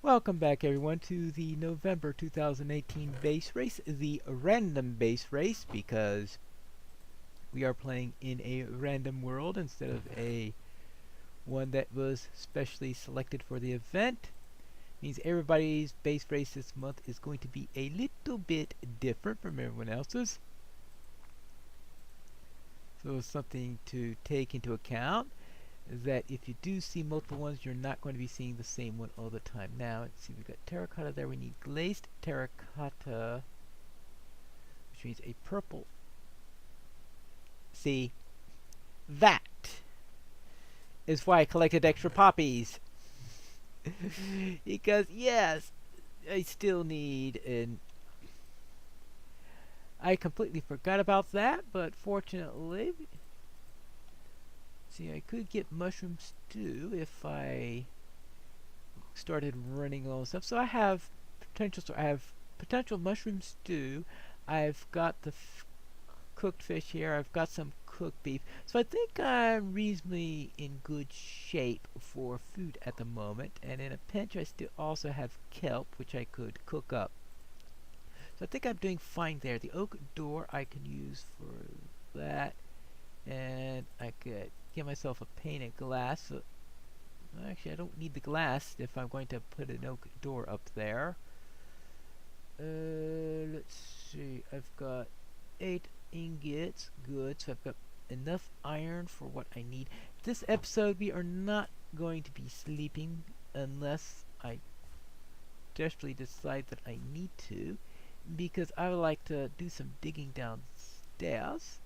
Welcome back everyone to the November 2018 base race, the random base race, because we are playing in a random world instead of a one that was specially selected for the event. Means everybody's base race this month is going to be a little bit different from everyone else's. So it's something to take into account, that if you do see multiple ones, you're not going to be seeing the same one all the time. Now, let's see, we've got terracotta there. We need glazed terracotta, which means a purple. See, that is why I collected extra poppies. Because, yes, I still need an... I completely forgot about that, but fortunately... See, I could get mushroom stew if I started running all stuff. So I have potential. So I have potential mushroom stew. I've got the cooked fish here. I've got some cooked beef. So I think I'm reasonably in good shape for food at the moment. And in a pinch, I still also have kelp, which I could cook up. So I think I'm doing fine there. The oak door I can use for that, and I could get myself a pane of glass. So actually, I don't need the glass if I'm going to put an oak door up there. Let's see. I've got 8 ingots. Good. So I've got enough iron for what I need. This episode, we are not going to be sleeping unless I desperately decide that I need to, because I would like to do some digging downstairs.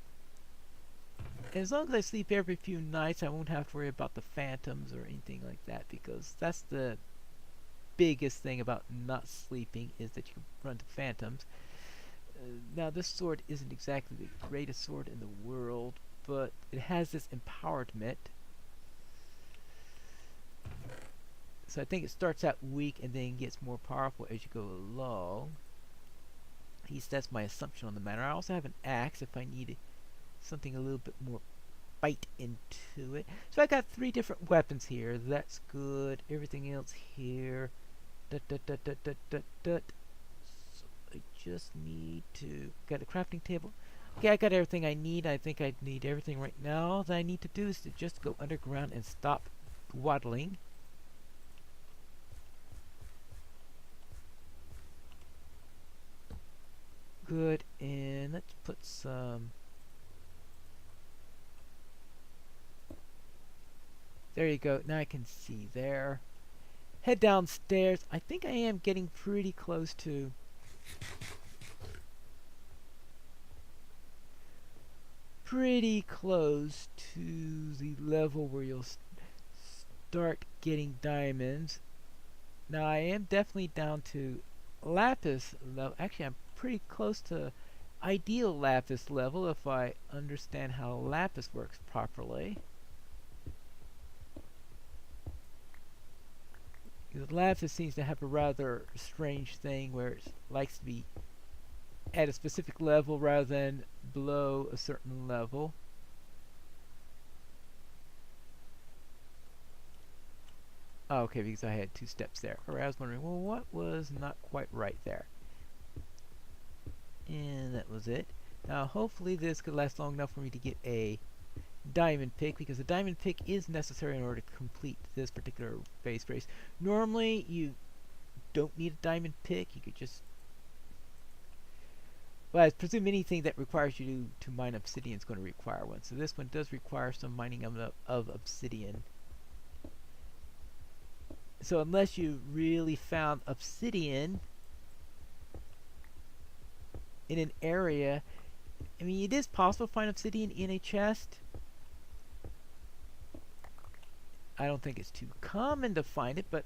As long as I sleep every few nights, I won't have to worry about the phantoms or anything like that, because that's the biggest thing about not sleeping, is that you can run into phantoms. Now, this sword isn't exactly the greatest sword in the world, but it has this empowerment. So I think it starts out weak and then gets more powerful as you go along. At least that's my assumption on the matter. I also have an axe if I need something a little bit more bite into it. So I got 3 different weapons here. That's good. Everything else here. So I just need to get a crafting table. Okay, I got everything I need. I think I need everything right now. All that I need to do is to just go underground and stop waddling. Good, and let's put some... There you go. Now I can see there. Head downstairs. I think I am getting pretty close to... Pretty close to the level where you'll start getting diamonds. Now I am definitely down to lapis level. Actually, I'm pretty close to ideal lapis level if I understand how lapis works properly. Because lapis seems to have a rather strange thing where it likes to be at a specific level rather than below a certain level. Oh, okay, because I had 2 steps there. Alright, I was wondering, well, what was not quite right there? And that was it. Now, hopefully this could last long enough for me to get a diamond pick, because a diamond pick is necessary in order to complete this particular base race. Normally, you don't need a diamond pick. You could just... Well, I presume anything that requires you to mine obsidian is going to require one. So this one does require some mining of obsidian. So unless you really found obsidian in an area... I mean, it is possible to find obsidian in a chest. I don't think it's too common to find it, but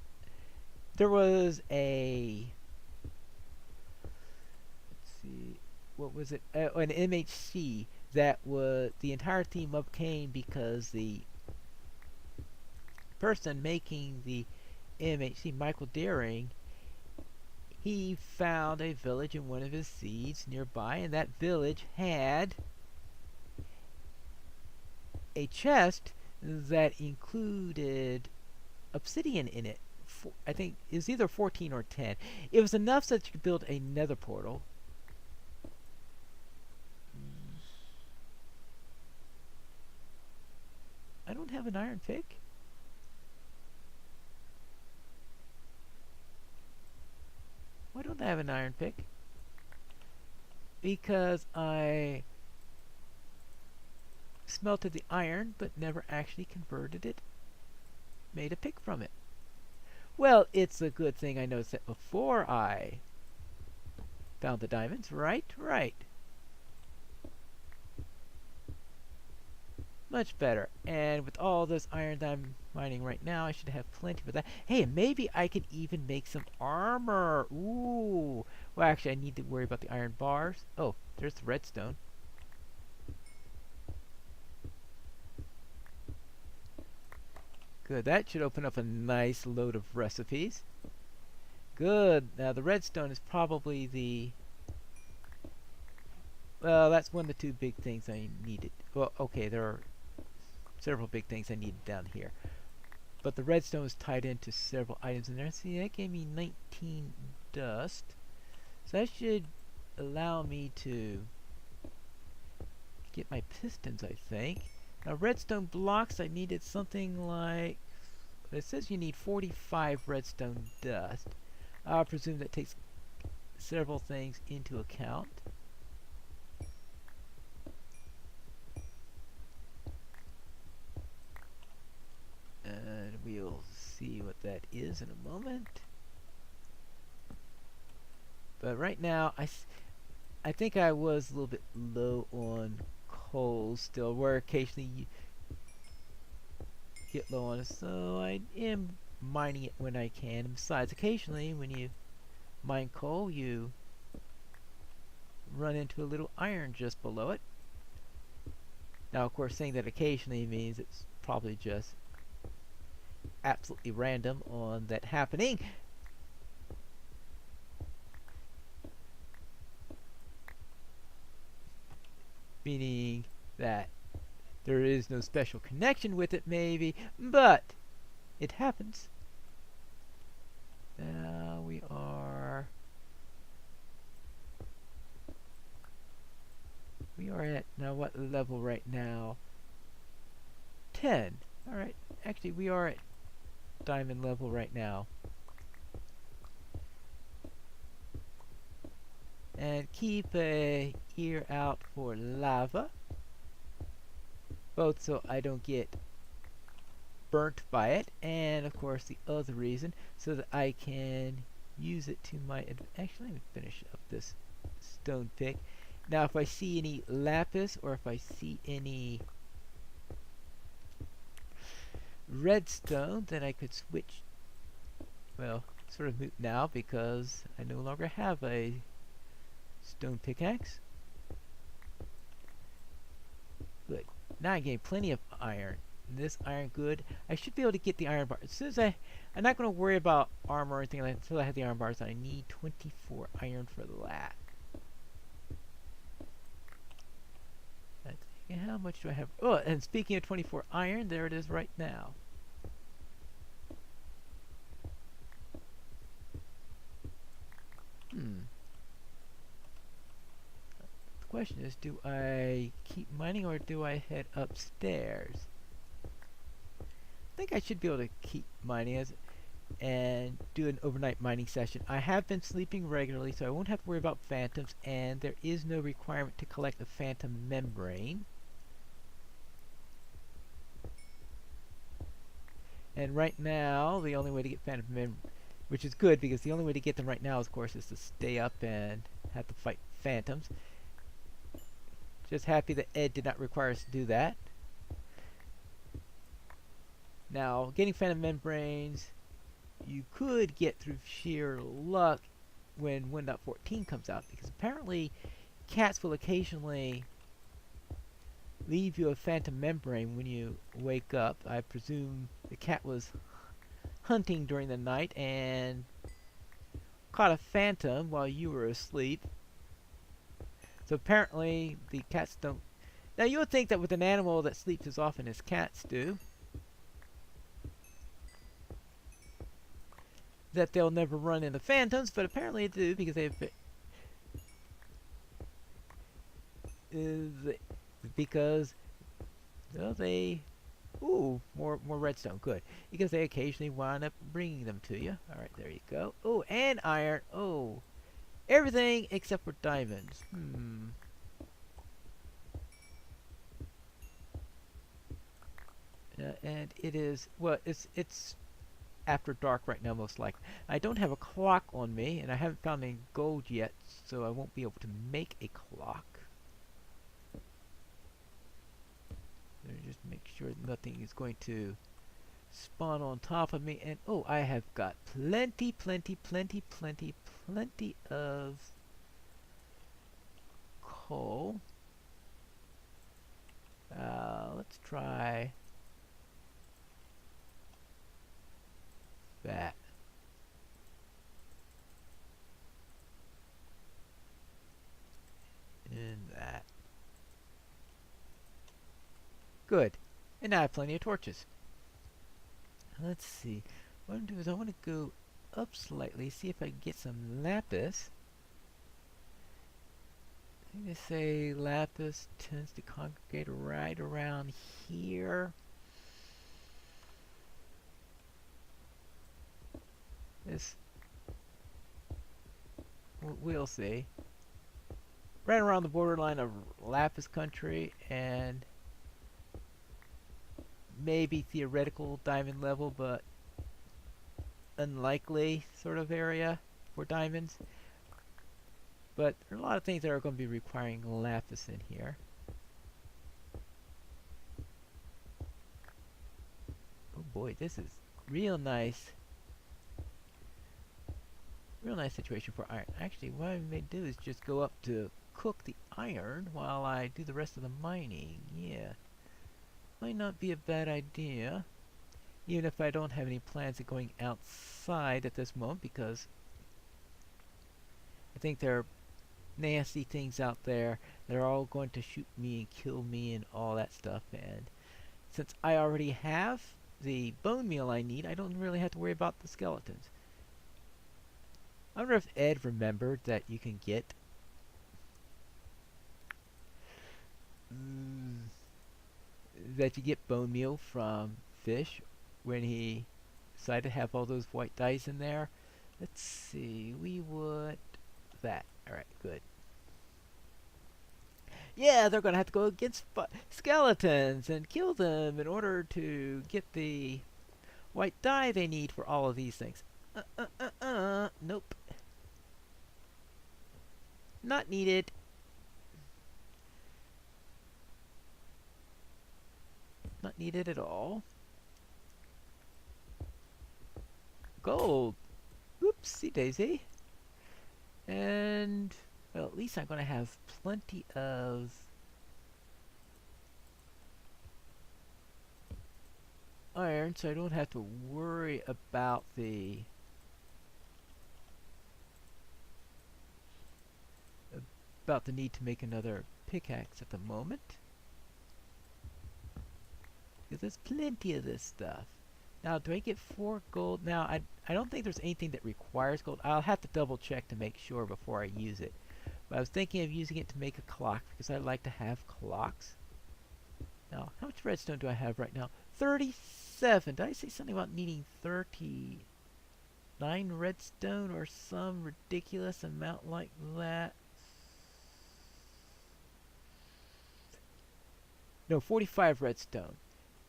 there was a... Let's see... What was it? An MHC that was... The entire team up came because the person making the MHC, Michael Deering, he found a village in one of his seeds nearby, and that village had a chest that included obsidian in it I think it was either 14 or 10. It was enough so that you could build a nether portal. I don't have an iron pick. Why don't I have an iron pick? Because I smelted the iron but never actually converted it, made a pick from it. Well, it's a good thing I noticed that before I found the diamonds. Right. Much better. And with all this iron that I'm mining right now, I should have plenty for that. Hey, maybe I could even make some armor. Ooh. Well, actually, I need to worry about the iron bars. Oh, there's the redstone. Good. That should open up a nice load of recipes. Good. Now, the redstone is probably the... Well, that's one of the two big things I needed. Well, okay, there are several big things I needed down here. But the redstone is tied into several items in there. See, that gave me 19 dust. So that should allow me to get my pistons, I think. Now, redstone blocks, I needed something like... It says you need 45 redstone dust. I presume that takes several things into account. And we'll see what that is in a moment. But right now, I think I was a little bit low on coal still, where occasionally you get low on it. So I am mining it when I can. And besides, occasionally when you mine coal, you run into a little iron just below it. Now, of course, saying that occasionally means it's probably just absolutely random on that happening. Meaning that there is no special connection with it, maybe, but it happens. Now we are at, now what level right now? 10. Alright, actually we are at diamond level right now. And keep a ear out for lava, both so I don't get burnt by it, and of course the other reason so that I can use it to my actually let me finish up this stone pick. Now if I see any lapis or if I see any redstone, then I could switch. Well, sort of moot now because I no longer have a stone pickaxe. Good. Now I gain plenty of iron. This iron good. I should be able to get the iron bar. As soon as I'm not going to worry about armor or anything like that until I have the iron bars. I need 24 iron for that. How much do I have? Oh, and speaking of 24 iron, there it is right now. The question is, do I keep mining or do I head upstairs? I think I should be able to keep mining and do an overnight mining session. I have been sleeping regularly, so I won't have to worry about phantoms, and there is no requirement to collect a phantom membrane. And right now, the only way to get phantom membrane, which is good because the only way to get them right now, of course, is to stay up and have to fight phantoms. Just happy that Ed did not require us to do that. Now, getting phantom membranes, you could get through sheer luck when 1.14 comes out, because apparently cats will occasionally leave you a phantom membrane when you wake up. I presume the cat was hunting during the night and caught a phantom while you were asleep. So apparently the cats don't... Now you would think that with an animal that sleeps as often as cats do, that they'll never run into phantoms, but apparently they do because uh, because well, they ooh more redstone, good, because they occasionally wind up bringing them to you. All right, there you go. Oh, and iron. Oh, everything except for diamonds. And it is well, it's after dark right now, most likely. I don't have a clock on me, and I haven't found any gold yet, so I won't be able to make a clock. Let me just make sure nothing is going to spawn on top of me. And oh, I have got plenty of coal. Let's try that. And that. Good. And now I have plenty of torches. Let's see. What I'm doing is I want to go up slightly, see if I can get some lapis. I think they say lapis tends to congregate right around here. This, we'll see. Right around the borderline of lapis country and maybe theoretical diamond level, but unlikely sort of area for diamonds. But there are a lot of things that are going to be requiring lapis in here. Oh boy, this is real nice. Real nice situation for iron. Actually, what I may do is just go up to cook the iron while I do the rest of the mining. Yeah. Might not be a bad idea. Even if I don't have any plans of going outside at this moment, because I think there are nasty things out there that are all going to shoot me and kill me and all that stuff. And since I already have the bone meal I need, I don't really have to worry about the skeletons. I wonder if Ed remembered that you can get that you get bone meal from fish when he decided to have all those white dyes in there. Let's see, we would that. Alright, good. Yeah, they're gonna have to go against skeletons and kill them in order to get the white dye they need for all of these things. Nope. Not needed. Not needed at all. Gold. Oopsie daisy. And, well, at least I'm going to have plenty of iron, so I don't have to worry about the need to make another pickaxe at the moment. Because there's plenty of this stuff. Now, do I get 4 gold? Now, I don't think there's anything that requires gold. I'll have to double check to make sure before I use it. But I was thinking of using it to make a clock, because I like to have clocks. Now, how much redstone do I have right now? 37. Did I say something about needing 39 redstone or some ridiculous amount like that? No, 45 redstone.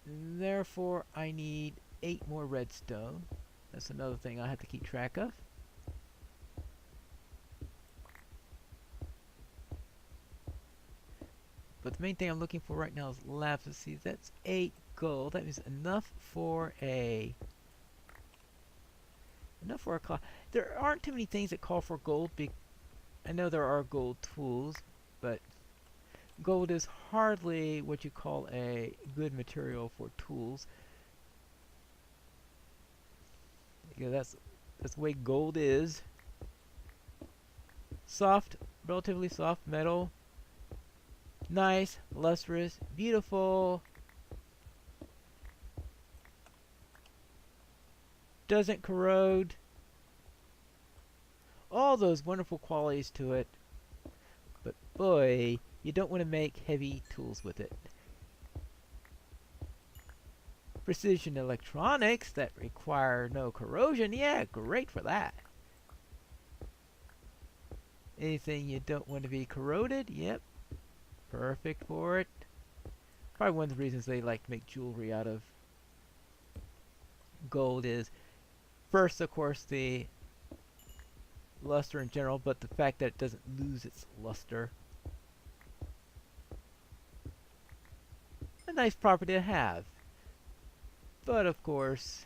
Therefore, I need 8 more redstone. That's another thing I have to keep track of. But the main thing I'm looking for right now is lapis. See, that's 8 gold. That means enough for a clock. There aren't too many things that call for gold. I know there are gold tools, but gold is hardly what you call a good material for tools. Yeah, that's the way gold is. Soft, relatively soft metal. Nice, lustrous, beautiful. Doesn't corrode. all those wonderful qualities to it, but boy, you don't want to make heavy tools with it. Precision electronics that require no corrosion, yeah, great for that. Anything you don't want to be corroded, yep, perfect for it. Probably one of the reasons they like to make jewelry out of gold is, first, of course, the luster in general, but the fact that it doesn't lose its luster. A nice property to have. But of course,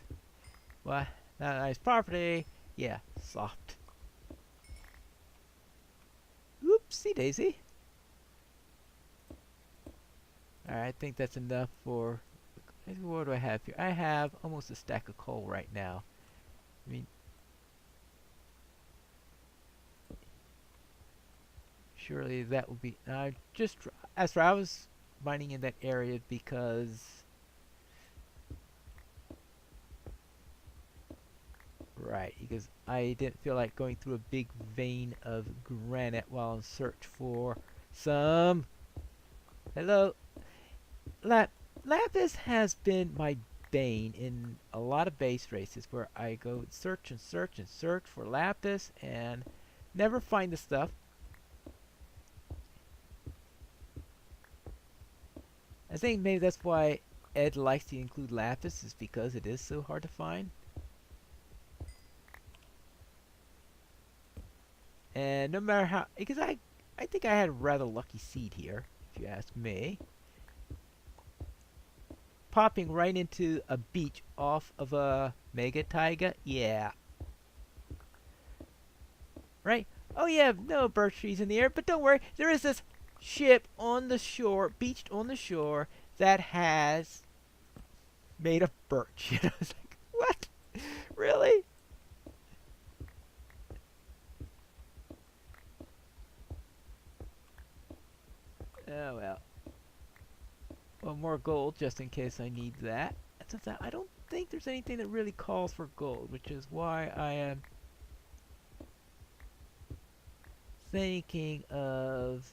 well, not a nice property. Yeah, soft. Oopsie daisy. Alright, I think that's enough for... What do I have here? I have almost a stack of coal right now. I mean... Surely that will be... just... As for I was mining in that area because... Right, because I didn't feel like going through a big vein of granite while in search for some... Hello? Lapis has been my bane in a lot of base races where I go search and search and search for lapis and never find the stuff. I think maybe that's why Ed likes to include lapis, is because it is so hard to find. And no matter how, because I think I had a rather lucky seed here, if you ask me. Popping right into a beach off of a mega taiga, yeah. Right? Oh yeah, no birch trees in the air, but don't worry, there is this ship on the shore, beached on the shore, that has made of birch. You know, it's like, what? Really? Oh well. Well, more gold just in case I need that. Since I don't think there's anything that really calls for gold, which is why I am thinking of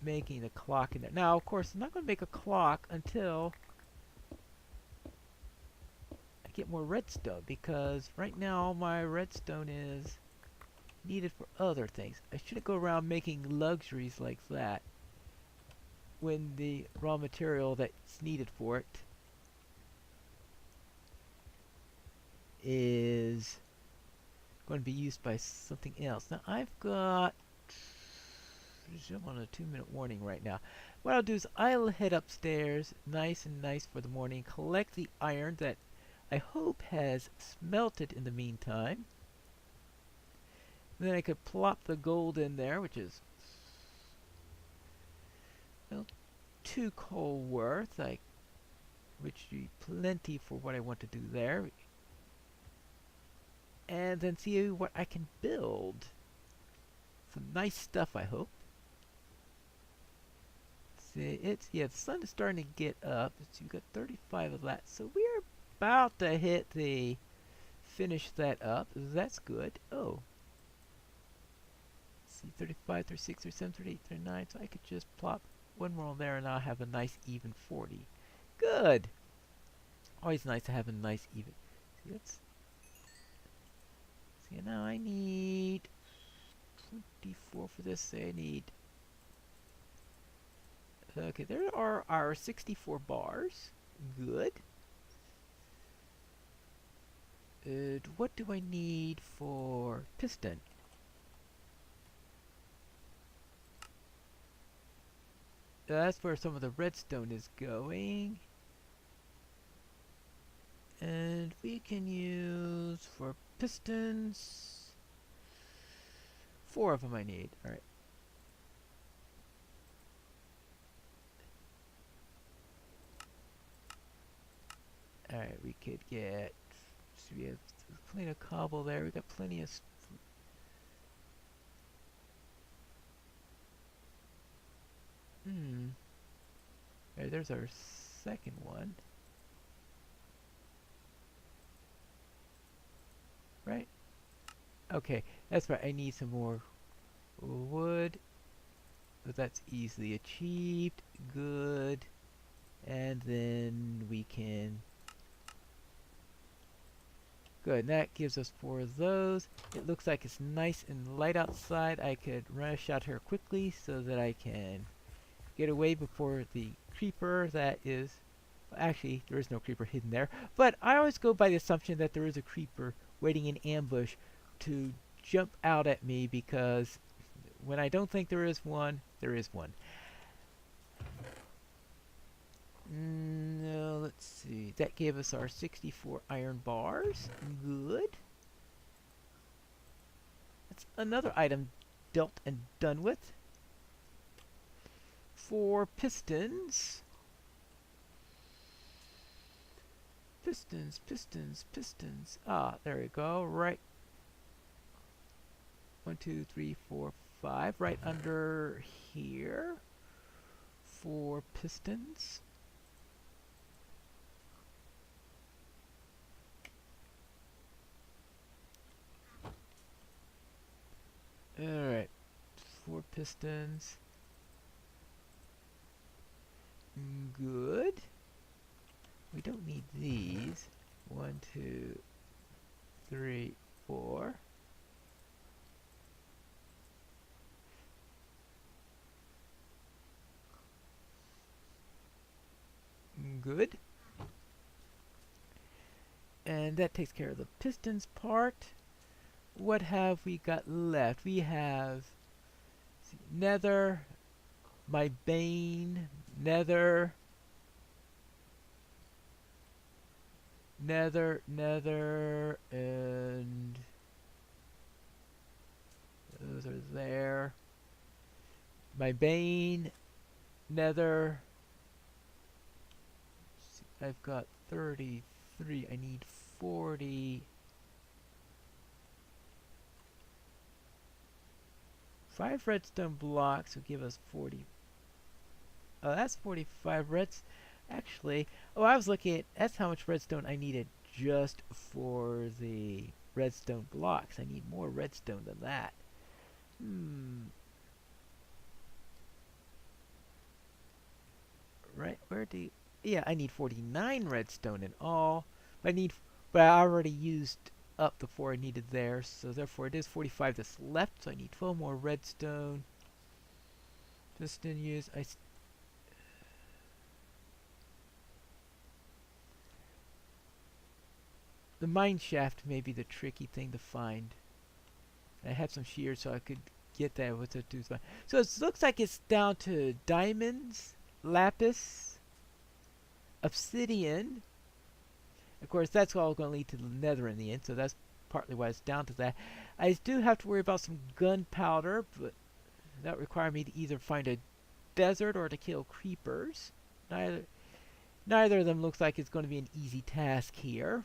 making a clock in there. Now, of course, I'm not going to make a clock until I get more redstone, because right now all my redstone is needed for other things. I shouldn't go around making luxuries like that when the raw material that's needed for it is going to be used by something else. Now I've got... I'm on a 2-minute warning right now. What I'll do is I'll head upstairs, nice and nice for the morning, collect the iron that I hope has smelted in the meantime. And then I could plop the gold in there, which is, well, 2 coal worth, which would be plenty for what I want to do there. And then see what I can build. Some nice stuff, I hope. See, yeah, the sun is starting to get up. So you've got 35 of that. So we're about to hit the finish that up. That's good. Oh. Let's see, 35, 36, 37, 38, 39. So I could just plop one more on there and I'll have a nice even 40. Good. Always nice to have a nice even. See, now I need 24 for this. Say I need... Okay, there are our 64 bars. Good. What do I need for piston? That's where some of the redstone is going. And we can use for pistons 4 of them I need. Alright. Alright, we could get... So we have plenty of cobble there. We got plenty of... Alright, there's our second one. Right? Okay, that's right. I need some more wood. But that's easily achieved. Good. And then we can... Good, that gives us 4 of those. It looks like it's nice and light outside. I could rush out here quickly so that I can get away before the creeper that is... Actually, there is no creeper hidden there. But I always go by the assumption that there is a creeper waiting in ambush to jump out at me, because when I don't think there is one, there is one. No, let's see. That gave us our 64 iron bars. Good. That's another item dealt and done with. 4 pistons. Pistons, pistons, pistons. Ah, there we go. Right. 1, 2, 3, 4, 5. Right under here. 4 pistons. Alright. 4 pistons. Good. We don't need these. 1, 2, 3, 4. Good. And that takes care of the pistons part. What have we got left? We have nether, my bane, nether, nether, and those are there. My bane, nether. I've got 33. I need 40. 5 redstone blocks will give us 40. Oh, that's 45 reds. Actually, oh, I was looking at, that's how much redstone I needed just for the redstone blocks. I need more redstone than that. Right, where do you... Yeah, I need 49 redstone in all. But I already used up the 4 I needed there, so therefore it is 45 that's left, so I need 12 more redstone. Just didn't use... The mine shaft may be the tricky thing to find. I had some shears so I could get that with the tooth. So it looks like it's down to diamonds, lapis, obsidian. Of course, that's all going to lead to the nether in the end, so that's partly why it's down to that. I do have to worry about some gunpowder, but that requires me to either find a desert or to kill creepers. Neither of them looks like it's going to be an easy task here.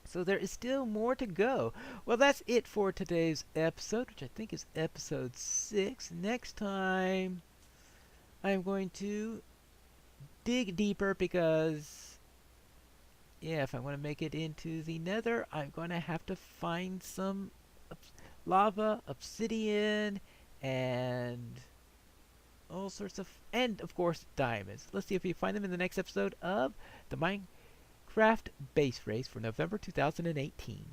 So there is still more to go. Well, that's it for today's episode, which I think is episode 6. Next time, I'm going to dig deeper because, yeah, if I want to make it into the nether, I'm going to have to find some lava, obsidian, and all sorts of, and of course, diamonds. Let's see if we find them in the next episode of the Minecraft Base Race for November 2018.